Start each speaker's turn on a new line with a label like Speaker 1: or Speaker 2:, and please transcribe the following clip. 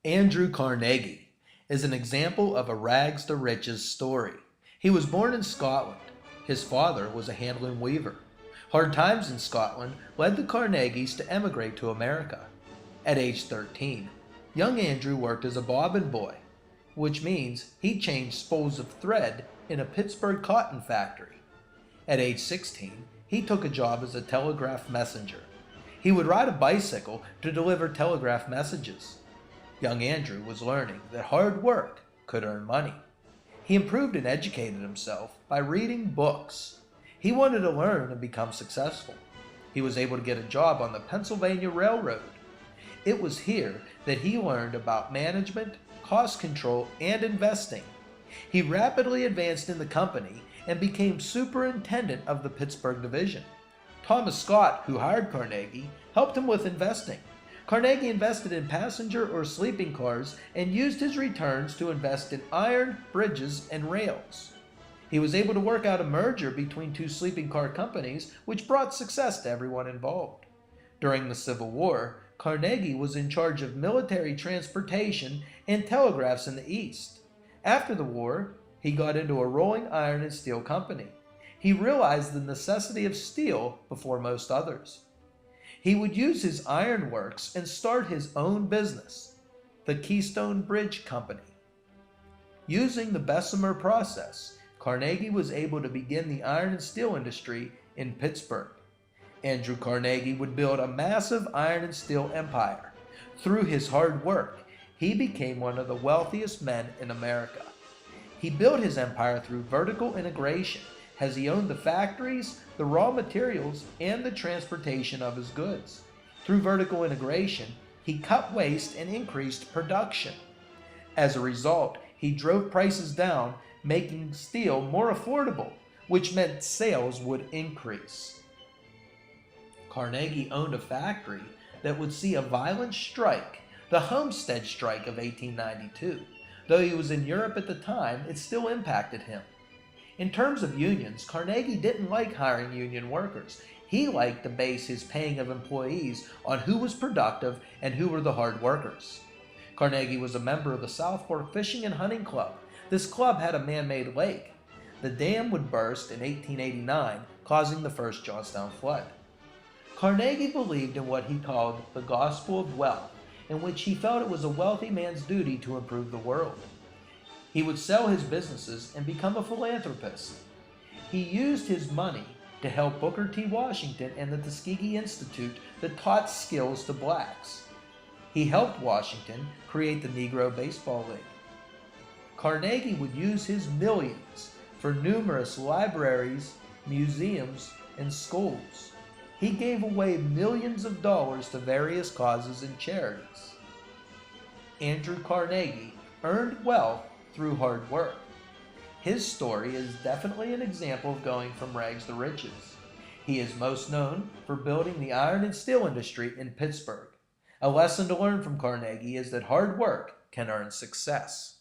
Speaker 1: Andrew Carnegie is an example of a rags to riches story. He was born in Scotland. His father was a handloom weaver. Hard times in Scotland led the Carnegies to emigrate to America. At age 13, young Andrew worked as a bobbin boy, which means he changed spools of thread in a Pittsburgh cotton factory. At age 16, he took a job as a telegraph messenger. He would ride a bicycle to deliver telegraph messages. Young Andrew was learning that hard work could earn money. He improved and educated himself by reading books. He wanted to learn and become successful. He was able to get a job on the Pennsylvania Railroad. It was here that he learned about management, cost control, and investing. He rapidly advanced in the company and became superintendent of the Pittsburgh division. Thomas Scott, who hired Carnegie, helped him with investing. Carnegie invested in passenger or sleeping cars and used his returns to invest in iron, bridges, and rails. He was able to work out a merger between two sleeping car companies, which brought success to everyone involved. During the Civil War, Carnegie was in charge of military transportation and telegraphs in the East. After the war, he got into a rolling iron and steel company. He realized the necessity of steel before most others. He would use his iron works and start his own business, the Keystone Bridge Company. Using the Bessemer process, Carnegie was able to begin the iron and steel industry in Pittsburgh. Andrew Carnegie would build a massive iron and steel empire. Through his hard work, he became one of the wealthiest men in America. He built his empire through vertical integration, as he owned the factories, the raw materials, and the transportation of his goods. Through vertical integration, he cut waste and increased production. As a result, he drove prices down, making steel more affordable, which meant sales would increase. Carnegie owned a factory that would see a violent strike, the Homestead Strike of 1892. Though he was in Europe at the time, it still impacted him. In terms of unions, Carnegie didn't like hiring union workers. He liked to base his paying of employees on who was productive and who were the hard workers. Carnegie was a member of the South Fork Fishing and Hunting Club. This club had a man-made lake. The dam would burst in 1889, causing the first Johnstown flood. Carnegie believed in what he called the gospel of wealth, in which he felt it was a wealthy man's duty to improve the world. He would sell his businesses and become a philanthropist. He used his money to help Booker T. Washington and the Tuskegee Institute that taught skills to blacks. He helped Washington create the Negro Baseball League. Carnegie would use his millions for numerous libraries, museums, and schools. He gave away millions of dollars to various causes and charities. Andrew Carnegie earned wealth through hard work. His story is definitely an example of going from rags to riches. He is most known for building the iron and steel industry in Pittsburgh. A lesson to learn from Carnegie is that hard work can earn success.